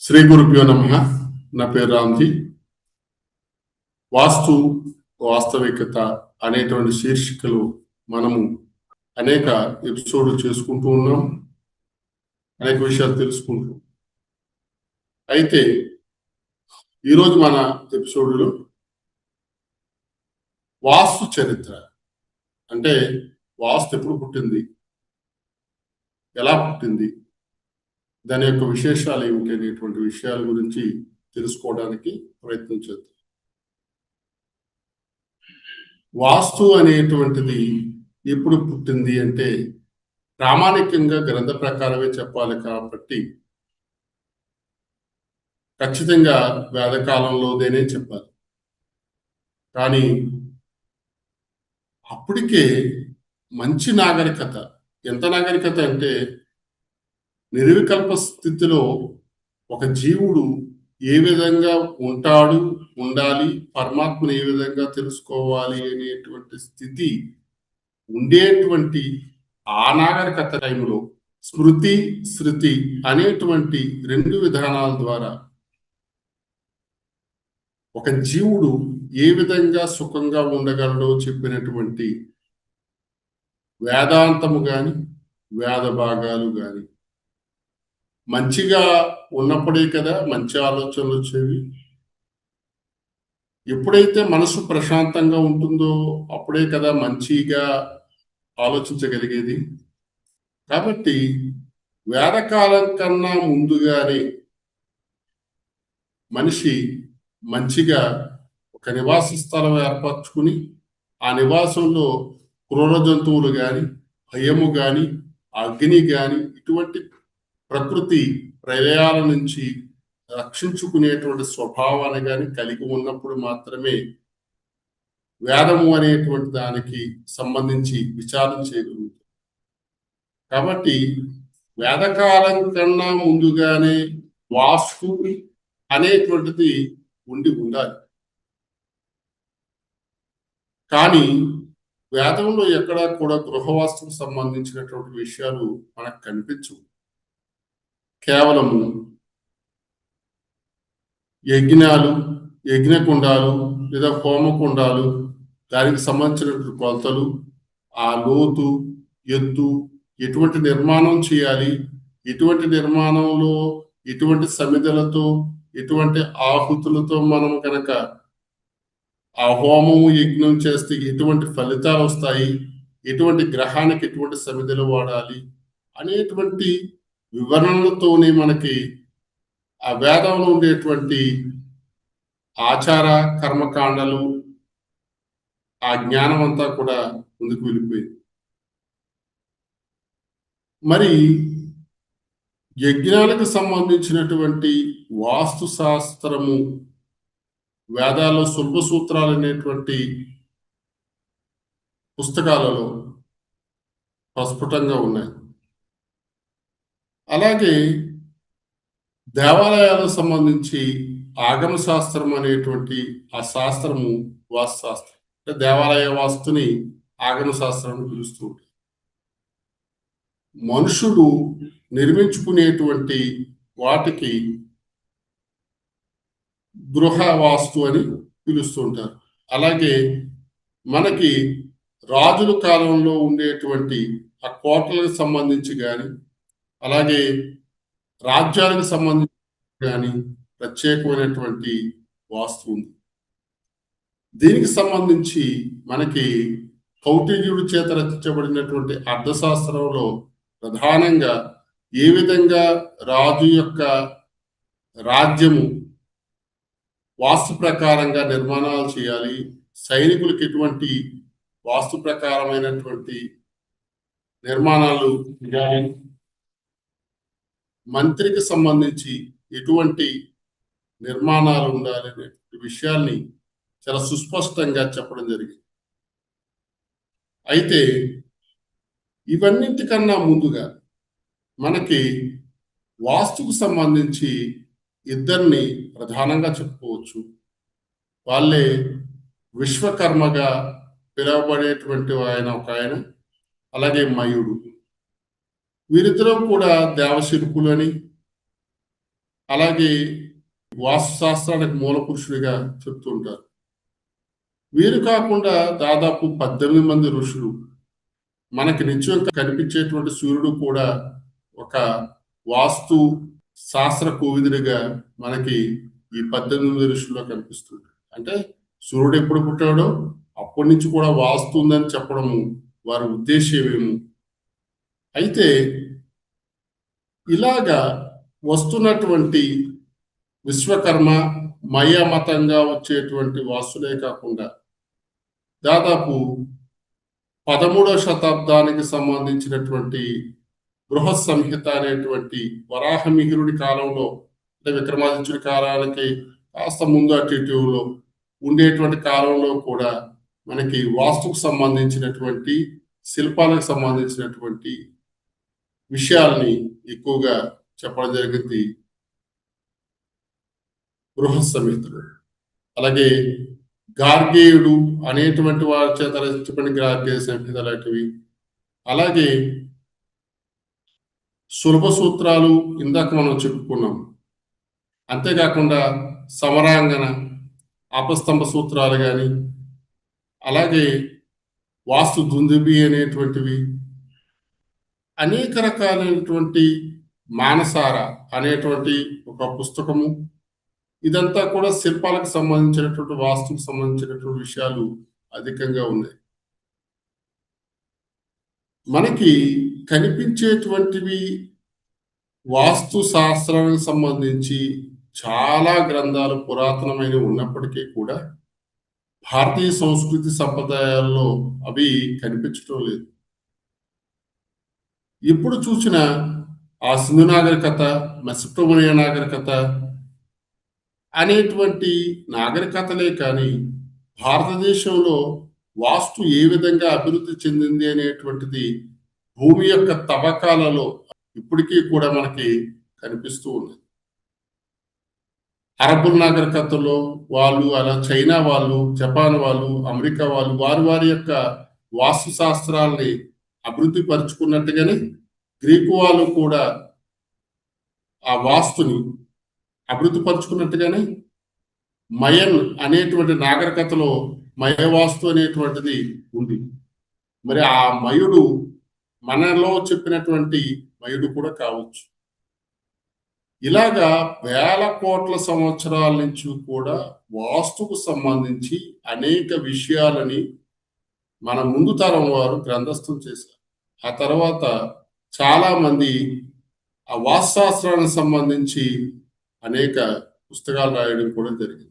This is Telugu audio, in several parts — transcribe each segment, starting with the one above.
శ్రీ గురుభ్యో నమః. నా పేరు రామ్జీ. వాస్తు వాస్తవికత అనేటువంటి శీర్షికలు మనము అనేక ఎపిసోడ్లు చేసుకుంటూ ఉన్నాం, అనేక విషయాలు తెలుసుకుంటూ. అయితే ఈరోజు మన ఎపిసోడ్లో వాస్తు చరిత్ర అంటే వాస్తు ఎప్పుడు పుట్టింది, ఎలా పుట్టింది, దాని యొక్క విశేషాలు ఏమిటి అనేటువంటి విషయాల గురించి తెలుసుకోవడానికి ప్రయత్నం చేద్దాం. వాస్తు అనేటువంటిది ఎప్పుడు పుట్టింది అంటే ప్రామాణికంగా గ్రంథ ప్రకారమే చెప్పాలి కాబట్టి ఖచ్చితంగా వేదకాలంలోదేనే చెప్పాలి. కానీ అప్పటికే మంచి నాగరికత, ఎంత నాగరికత అంటే నిర్వికల్ప స్థితిలో ఒక జీవుడు ఏ విధంగా ఉంటాడు, ఉండాలి, పరమాత్మను ఏ విధంగా తెలుసుకోవాలి అనేటువంటి స్థితి ఉండేటువంటి ఆ నాగరికత టైంలో స్మృతి శృతి అనేటువంటి రెండు విధానాల ద్వారా ఒక జీవుడు ఏ విధంగా సుఖంగా ఉండగలడో చెప్పినటువంటి వేదాంతము గాని వేద భాగాలు గాని మంచిగా ఉన్నప్పుడే కదా మంచి ఆలోచనలు వచ్చేవి. ఎప్పుడైతే మనసు ప్రశాంతంగా ఉంటుందో అప్పుడే కదా మంచిగా ఆలోచించగలిగేది. కాబట్టి వేదకాలం కన్నా ముందుగానే మనిషి మంచిగా ఒక నివాస స్థలం ఏర్పరచుకుని ఆ నివాసంలో క్రూర జంతువులు కానీ, భయము కానీ, అగ్ని కానీ, ఇటువంటి ప్రకృతి ప్రళయాల నుంచి రక్షించుకునేటువంటి స్వభావాన్ని కానీ కలిగి ఉన్నప్పుడు మాత్రమే వేదము అనేటువంటి దానికి సంబంధించి విచారణ చేయగలుగుతాం. కాబట్టి వేదకాలం కన్నా ముందుగానే వాస్తు అనేటువంటిది ఉండాలి. కానీ వేదంలో ఎక్కడా కూడా గృహవాస్తుకు సంబంధించినటువంటి విషయాలు మనకు కనిపించవు. కేవలము యజ్ఞాలు, యజ్ఞకుండాలు లేదా హోమకుండాలు, దానికి సంబంధించినటువంటి కొలతలు, ఆ లోతు ఎత్తు, ఎటువంటి నిర్మాణం చేయాలి, ఇటువంటి నిర్మాణంలో ఇటువంటి సమిధలతో ఇటువంటి ఆహుతులతో మనం కనుక ఆ హోమము యజ్ఞం చేస్తే ఎటువంటి ఫలితాలు వస్తాయి, ఎటువంటి గ్రహానికి ఎటువంటి సమిధలు వాడాలి అనేటువంటి వివరణలతోనే మనకి ఆ వేదంలో ఉండేటువంటి ఆచార కర్మకాండలు, ఆ జ్ఞానం అంతా కూడా ముందుకు వెళ్ళిపోయింది. మరి యజ్ఞాలకు సంబంధించినటువంటి వాస్తు శాస్త్రము వేదాల్లో సులభ సూత్రాలు అనేటువంటి పుస్తకాలలో ప్రస్ఫుటంగా ఉన్నాయి. అలాగే దేవాలయాలకు సంబంధించి ఆగమ శాస్త్రం అనేటువంటి ఆ శాస్త్రము వాస్తు శాస్త్రం అంటే దేవాలయ వాస్తుని ఆగమ శాస్త్రం అని పిలుస్తూ ఉంటారు. మనుషుడు నిర్మించుకునేటువంటి వాటికి గృహ వాస్తు అని పిలుస్తూ ఉంటారు. అలాగే మనకి రాజుల కాలంలో ఉండేటువంటి ఆ కోటలకు సంబంధించి కానీ, అలాగే రాజ్యాలకు సంబంధించి కానీ ప్రత్యేకమైనటువంటి వాస్తు ఉంది. దీనికి సంబంధించి మనకి కౌటిల్యుడి చేత రచించబడినటువంటి అర్థశాస్త్రంలో ప్రధానంగా ఏ విధంగా రాజు యొక్క రాజ్యము వాస్తు ప్రకారంగా నిర్మాణాలు చేయాలి, సైనికులకు ఎటువంటి వాస్తు ప్రకారమైనటువంటి నిర్మాణాలు చేయాలి, మంత్రికి సంబంధించి ఎటువంటి నిర్మాణాలు ఉండాలి అనే విషయాల్ని చాలా సుస్పష్టంగా చెప్పడం జరిగింది. అయితే ఇవన్నింటికన్నా ముందుగా మనకి వాస్తుకు సంబంధించి ఇద్దరిని ప్రధానంగా చెప్పుకోవచ్చు. వాళ్ళే విశ్వకర్మగా పిలువబడేటువంటి ఒక ఆయన, అలాగే మయుడు. వీరిద్దరూ కూడా దేవశిల్పులని, అలాగే వాస్తు శాస్త్రానికి మూల పురుషుడిగా చెప్తుంటారు. వీరు కాకుండా దాదాపు 18 మంది ఋషులు, మనకి నిత్యం కనిపించేటువంటి సూర్యుడు కూడా ఒక వాస్తు శాస్త్ర కోవిదుడిగా మనకి ఈ 18 ఋషుల్లో కనిపిస్తుంది. అంటే సూర్యుడు ఎప్పుడు పుట్టాడో అప్పటి నుంచి కూడా వాస్తు ఉందని చెప్పడము వారి ఉద్దేశ్యమేమో. అయితే ఇలాగా వస్తున్నటువంటి విశ్వకర్మ మయ మతంగా వచ్చేటువంటి వాస్తులే కాకుండా దాదాపు 13వ శతాబ్దానికి సంబంధించినటువంటి బృహత్ సంహిత అనేటువంటి వరాహమిహిరుడి కాలంలో, అంటే విక్రమాదిత్యుడి కాలానికి కాస్త ముందు అటు ఇటులో ఉండేటువంటి కాలంలో కూడా మనకి వాస్తుకు సంబంధించినటువంటి శిల్పాలకు సంబంధించినటువంటి విషయాల్ని ఎక్కువగా చెప్పడం జరిగింది బృహత్ సంహితలు. అలాగే గార్గేయుడు అనేటువంటి వారి చేత రచించబడిన గార్గేయ సంహిత లాంటివి, అలాగే సులభ సూత్రాలు ఇందాక మనం చెప్పుకున్నాం. అంతేకాకుండా సమరాంగన, ఆపస్తంభ సూత్రాలు కానీ, అలాగే వాస్తు దుందుబి అనేటువంటివి, అనేక రకాలైనటువంటి మానసార అనేటువంటి ఒక పుస్తకము, ఇదంతా కూడా శిల్పాలకు సంబంధించినటువంటి వాస్తుకు సంబంధించినటువంటి విషయాలు అధికంగా ఉన్నాయి. మనకి కనిపించేటువంటివి వాస్తు శాస్త్రానికి సంబంధించి చాలా గ్రంథాలు పురాతనమైనవి ఉన్నప్పటికీ కూడా భారతీయ సంస్కృతి సంప్రదాయాల్లో అవి కనిపించడం లేదు. ఎప్పుడు చూసిన ఆ సింధు నాగరికత, మెసొపొటేమియా నాగరికత అనేటువంటి నాగరికతలే కానీ భారతదేశంలో వాస్తు ఏ విధంగా అభివృద్ధి చెందింది అనేటువంటిది భూమి యొక్క తవ్వకాలలో ఇప్పటికీ కూడా మనకి కనిపిస్తూ ఉంది. అరబుల్ నాగరికతలో వాళ్ళు, అలా చైనా వాళ్ళు, జపాన్ వాళ్ళు, అమెరికా వాళ్ళు వారి యొక్క వాస్తు శాస్త్రాల్ని అభివృద్ధి పరుచుకున్నట్టుగానే గ్రీకు వాళ్ళు కూడా ఆ వాస్తుని అభివృద్ధి పరుచుకున్నట్టుగానే మయన్ అనేటువంటి నాగరికతలో మయవాస్తు అనేటువంటిది ఉంది. మరి ఆ మయుడు మనలో చెప్పినటువంటి మయుడు కూడా కావచ్చు. ఇలాగా వేల కోట్ల సంవత్సరాల నుంచి కూడా వాస్తుకు సంబంధించి అనేక విషయాలని మన ముందు తరం వారు గ్రంథస్థం చేశారు. ఆ తర్వాత చాలా మంది ఆ వాస్తుశాస్త్రానికి సంబంధించి అనేక పుస్తకాలు రాయడం కూడా జరిగింది.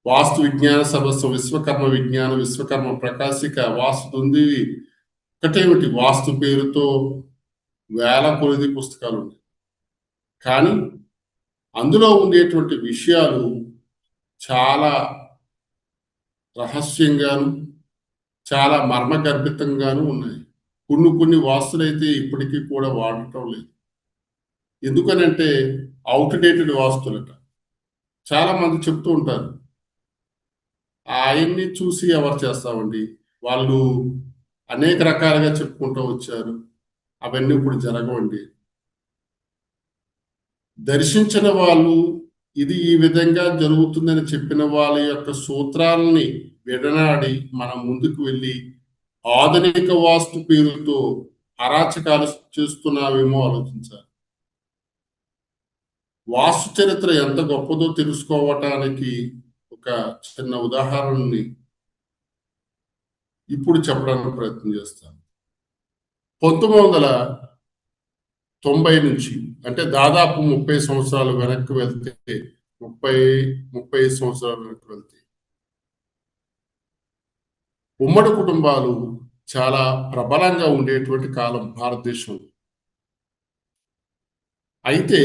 వాస్తు విజ్ఞాన సదస్సు, విశ్వకర్మ విజ్ఞానం, విశ్వకర్మ ప్రకాశిక, వాస్తు ఉంది, ఒకటేమిటి వాస్తు పేరుతో వేల కొలది పుస్తకాలు ఉన్నాయి. కానీ అందులో ఉండేటువంటి విషయాలు చాలా రహస్యంగాను, చాలా మర్మగర్భితంగాను ఉన్నాయి. కొన్ని వాస్తులైతే ఇప్పటికీ కూడా వాడటం లేదు. ఎందుకనంటే అవుట్డేటెడ్ వాస్తులట. చాలా మంది చెప్తూ ఉంటారు, ఆయన్ని చూసి ఎవరు చేస్తామండి, వాళ్ళు అనేక రకాలుగా చెప్పుకుంటూ వచ్చారు, అవన్నీ ఇప్పుడు జరగవండి. దర్శించిన వాళ్ళు ఇది ఈ విధంగా జరుగుతుందని చెప్పిన వాళ్ళ యొక్క సూత్రాలని విడనాడి మనం ముందుకు వెళ్ళి ఆధునిక వాస్తు పేరుతో అరాచకాలు చేస్తున్నామేమో ఆలోచించాలి. వాస్తు చరిత్ర ఎంత గొప్పదో తెలుసుకోవటానికి ఒక చిన్న ఉదాహరణని ఇప్పుడు చెప్పడానికి ప్రయత్నం చేస్తాను. 1990 నుంచి, అంటే దాదాపు 30 సంవత్సరాలు వెనక్కి వెళ్తే, 30 సంవత్సరాలు వెనక్కి వెళ్తే ఉమ్మడి కుటుంబాలు చాలా ప్రబలంగా ఉండేటువంటి కాలం భారతదేశంలో. అయితే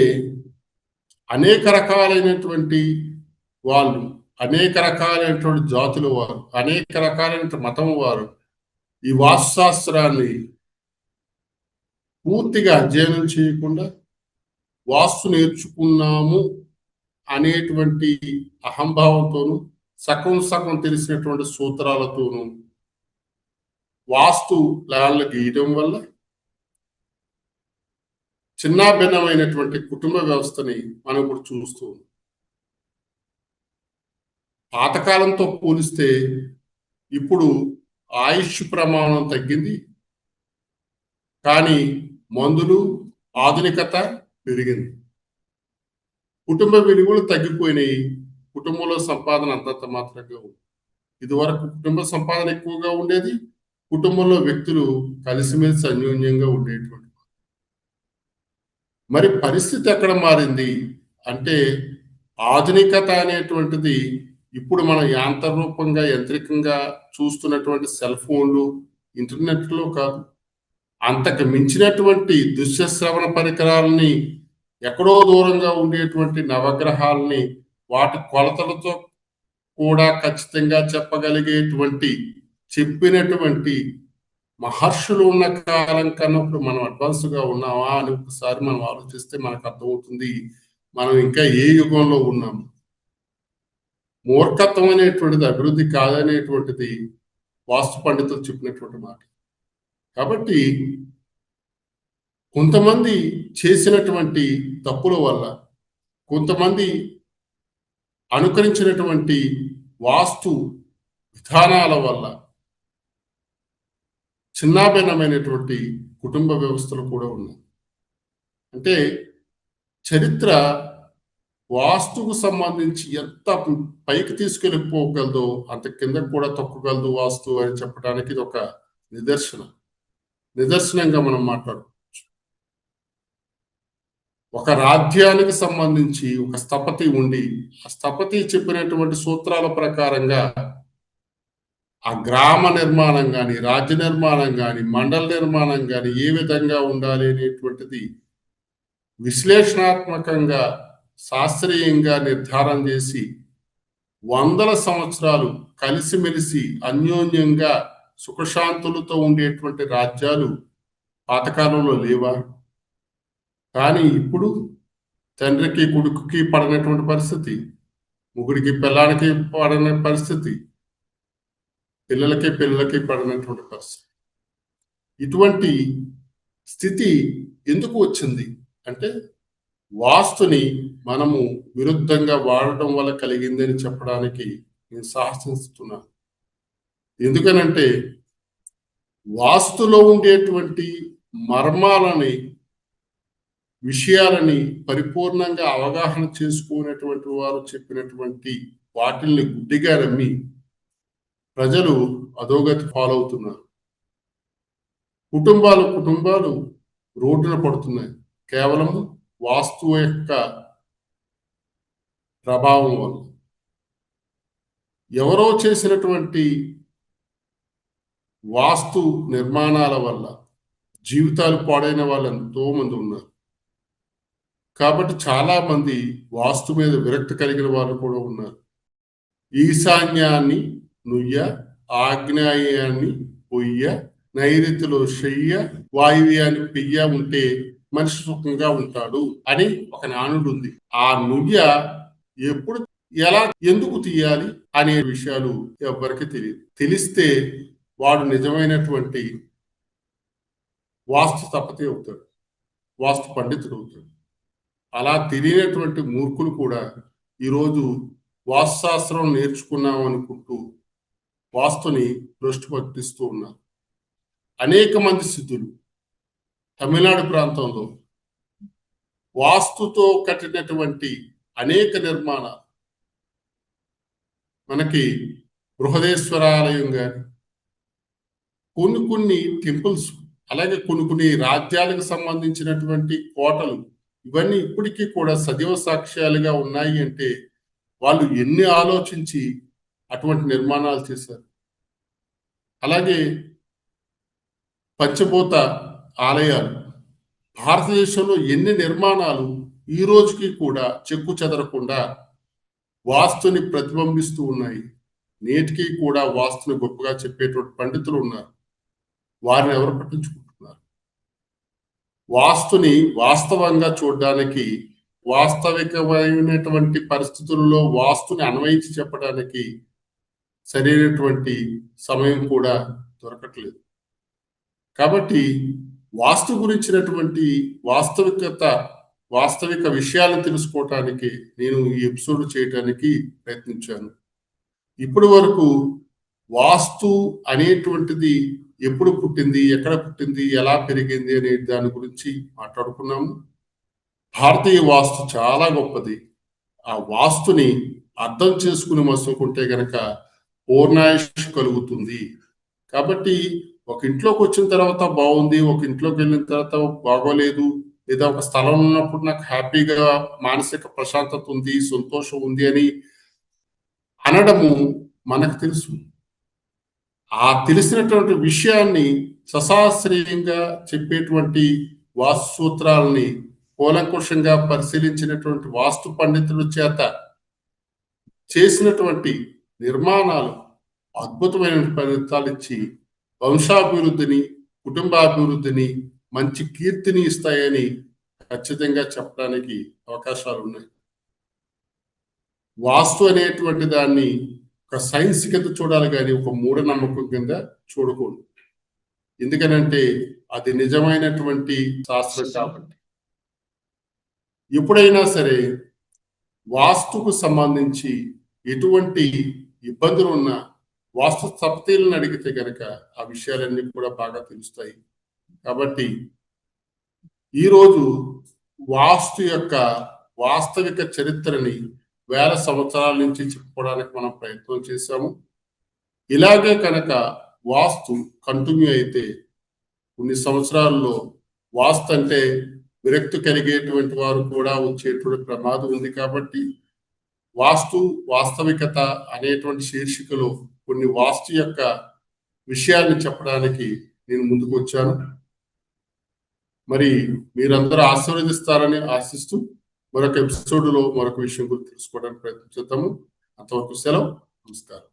అనేక రకాలైనటువంటి వాళ్ళు, అనేక రకాలైనటువంటి జాతుల వారు, అనేక రకాలైన మతం వారు ఈ వాస్తుశాస్త్రాన్ని పూర్తిగా అధ్యయనం చేయకుండా వాస్తు నేర్చుకున్నాము అనేటువంటి అహంభావంతోనూ, సగం తెలిసినటువంటి సూత్రాలతోనూ వాస్తు ప్లాన్లు గీయడం వల్ల చిన్నాభిన్నమైనటువంటి కుటుంబ వ్యవస్థని మనం ఇప్పుడు చూస్తూ ఉన్నాం. పాతకాలంతో పోలిస్తే ఇప్పుడు ఆయుష్ ప్రమాణం తగ్గింది, కానీ మందులు, ఆధునికత పెరిగింది. కుటుంబ విలువలు తగ్గిపోయినాయి. కుటుంబంలో సంపాదన అంతంత మాత్రంగా ఉంది. ఇదివరకు కుటుంబ సంపాదన ఎక్కువగా ఉండేది. కుటుంబంలో వ్యక్తులు కలిసిమెలిసి అన్యోన్యంగా ఉండేటువంటి. మరి పరిస్థితి ఎక్కడ మారింది అంటే, ఆధునికత అనేటువంటిది ఇప్పుడు మనం యాంత్రరూపంగా, యంత్రికంగా చూస్తున్నటువంటి సెల్ ఫోన్లు, ఇంటర్నెట్లో కాదు. అంతకు మించినటువంటి దృశ్య శ్రవణ పరికరాలని, ఎక్కడో దూరంగా ఉండేటువంటి నవగ్రహాలని వాటి కొలతలతో కూడా ఖచ్చితంగా చెప్పగలిగేటువంటి, చెప్పినటువంటి మహర్షులు ఉన్న కాలం కన్నా ఇప్పుడు మనం అడ్వాన్స్‌గా ఉన్నామా అని ఒకసారి మనం ఆలోచిస్తే మనకు అర్థమవుతుంది. మనం ఇంకా ఏ యుగంలో ఉన్నాము. మూర్ఖత్వం అనేటువంటిది అభివృద్ధి కాదనేటువంటిది వాస్తు పండితులు చెప్పినటువంటి మాట. కాబట్టి కొంతమంది చేసినటువంటి తప్పుల వల్ల, కొంతమంది అనుకరించినటువంటి వాస్తు విధానాల వల్ల చిన్నాభిన్నమైనటువంటి కుటుంబ వ్యవస్థలు కూడా ఉన్నాయి. అంటే చరిత్ర వాస్తుకు సంబంధించి ఎంత పైకి తీసుకెళ్ళిపోగలదో అంత కింద కూడా తొక్కగలదు వాస్తు అని చెప్పడానికి ఇది ఒక నిదర్శనంగా మనం మాట్లాడుకోవచ్చు. ఒక రాజ్యానికి సంబంధించి ఒక స్థపతి ఉండి, ఆ స్థపతి చెప్పినటువంటి సూత్రాల ప్రకారంగా ఆ గ్రామ నిర్మాణం కానీ, రాజ్య నిర్మాణం కానీ, మండల నిర్మాణం కానీ ఏ విధంగా ఉండాలి అనేటువంటిది విశ్లేషణాత్మకంగా, శాస్త్రీయంగా నిర్ధారణ చేసి వందల సంవత్సరాలు కలిసిమెలిసి అన్యోన్యంగా సుఖశాంతులతో ఉండేటువంటి రాజ్యాలు పాతకాలంలో లేవా? కానీ ఇప్పుడు తండ్రికి కొడుకుకి పడనటువంటి పరిస్థితి, ముగ్గురికి పిల్లానికి పడని పరిస్థితి, పిల్లలకి పడినటువంటి పరిస్థితి. ఇటువంటి స్థితి ఎందుకు వచ్చింది అంటే, వాస్తుని మనము విరుద్ధంగా వాడటం వల్ల కలిగిందని చెప్పడానికి నేను సాహసిస్తున్నాను. ఎందుకనంటే వాస్తులో ఉండేటువంటి మర్మాలని, విషయాలని పరిపూర్ణంగా అవగాహన చేసుకునేటువంటి వారు చెప్పినటువంటి వాటిల్ని గుడ్డిగా నమ్మి ప్రజలు అధోగతి పాలవుతున్నారు. కుటుంబాలు రోడ్డున పడుతున్నాయి. కేవలం వాస్తు యొక్క ప్రభావం వల్ల. ఎవరో చేసినటువంటి వాస్తు నిర్మాణాల వల్ల జీవితాలు పాడైన వాళ్ళు ఎంతో మంది ఉన్నారు. కాబట్టి చాలా మంది వాస్తు మీద విరక్తి కలిగిన వాళ్ళు కూడా ఉన్నారు. ఈశాన్యాన్ని నుయ్య, ఆగ్నేయాన్ని పొయ్య, నైరుతిలో శయ్య, వాయువ్యాన్ని పెయ్య ఉంటే మనిషి సుఖంగా ఉంటాడు అని ఒక నానుడు ఉంది. ఆ నుయ్య ఎప్పుడు, ఎలా, ఎందుకు తీయాలి అనే విషయాలు ఎవరికి తెలియదు. తెలిస్తే వాడు నిజమైనటువంటి వాస్తు తపతి అవుతాడు, వాస్తు పండితుడు అవుతాడు. అలా తెలియనటువంటి మూర్ఖులు కూడా ఈరోజు వాస్తుశాస్త్రం నేర్చుకున్నాం అనుకుంటూ వాస్తుని భ్రష్టు పట్టిస్తూ ఉన్నారు. అనేక మంది సిద్ధులు తమిళనాడు ప్రాంతంలో వాస్తుతో కట్టినటువంటి అనేక నిర్మాణాలు, మనకి బృహదేశ్వరాలయం గాని, కొన్ని టెంపుల్స్, అలాగే కొన్ని రాజ్యాలకు సంబంధించినటువంటి కోటలు, ఇవన్నీ ఇప్పటికీ కూడా సజీవ సాక్ష్యాలుగా ఉన్నాయి. అంటే వాళ్ళు ఎన్ని ఆలోచించి అటువంటి నిర్మాణాలు చేశారు. అలాగే పంచభూత ఆలయాలు, భారతదేశంలో ఎన్ని నిర్మాణాలు ఈ రోజుకి కూడా చెక్కు చెదరకుండా వాస్తుని ప్రతిబింబిస్తూ ఉన్నాయి. నేటికి కూడా వాస్తుని గొప్పగా చెప్పేటువంటి పండితులు ఉన్నారు. వారిని ఎవరు పట్టించుకుంటున్నారు? వాస్తుని వాస్తవంగా చూడడానికి, వాస్తవికమైనటువంటి పరిస్థితుల్లో వాస్తుని అన్వయించి చెప్పడానికి సరైనటువంటి సమయం కూడా దొరకట్లేదు. కాబట్టి వాస్తు గురించినటువంటి వాస్తవిక విషయాలను తెలుసుకోవటానికి నేను ఈ ఎపిసోడ్ చేయడానికి ప్రయత్నించాను. ఇప్పటి వరకు వాస్తు అనేటువంటిది ఎప్పుడు పుట్టింది, ఎక్కడ పుట్టింది, ఎలా పెరిగింది అనే దాని గురించి మాట్లాడుకున్నాము. భారతీయ వాస్తు చాలా గొప్పది. ఆ వాస్తుని అర్థం చేసుకుని మసుకుంటే గనక పూర్ణాయుష్ కలుగుతుంది. కాబట్టి ఒక ఇంట్లోకి వచ్చిన తర్వాత బాగుంది, ఒక ఇంట్లోకి వెళ్ళిన తర్వాత బాగోలేదు, లేదా ఒక స్థలం ఉన్నప్పుడు నాకు హ్యాపీగా మానసిక ప్రశాంతత ఉంది, సంతోషం ఉంది అని అనడము మనకు తెలుసు. ఆ తెలిసినటువంటి విషయాన్ని సశాస్త్రీయంగా చెప్పేటువంటి వాస్తు సూత్రాలని కూలంకుషంగా పరిశీలించినటువంటి వాస్తు పండితుల చేత చేసినటువంటి నిర్మాణాలు అద్భుతమైన ఫలితాలు ఇచ్చి వంశాభివృద్ధిని, కుటుంబాభివృద్ధిని, మంచి కీర్తిని ఇస్తాయని ఖచ్చితంగా చెప్పడానికి అవకాశాలు ఉన్నాయి. వాస్తు అనేటువంటి దాన్ని ఒక సైన్స్ కింద చూడాలి కానీ ఒక మూఢనమ్మకం కింద చూడకూడదు. ఎందుకనంటే అది నిజమైనటువంటి శాస్త్రం కాబట్టి. ఎప్పుడైనా సరే వాస్తుకు సంబంధించి ఎటువంటి ఇబ్బందులు ఉన్నా వాస్తు తప్తీలను అడిగితే కనుక ఆ విషయాలన్నీ కూడా బాగా తెలుస్తాయి. కాబట్టి ఈరోజు వాస్తు యొక్క వాస్తవిక చరిత్రని వేల సంవత్సరాల నుంచి చెప్పుకోవడానికి మనం ప్రయత్నం చేశాము. ఇలాగే కనుక వాస్తు కంటిన్యూ అయితే కొన్ని సంవత్సరాల్లో వాస్తు అంటే విరక్తి కలిగేటువంటి వారు కూడా వచ్చేటువంటి ప్రమాదం ఉంది. కాబట్టి వాస్తవికత అనేటువంటి శీర్షికలో కొన్ని వాస్తు యొక్క విషయాన్ని చెప్పడానికి నేను ముందుకు వచ్చాను. మరి మీరందరూ ఆశీర్వదిస్తారని ఆశిస్తూ మరొక ఎపిసోడ్లో మరొక విషయం గురించి తెలుసుకోవడానికి ప్రయత్నిస్తాము. అంతవరకు సెలవు. నమస్కారం.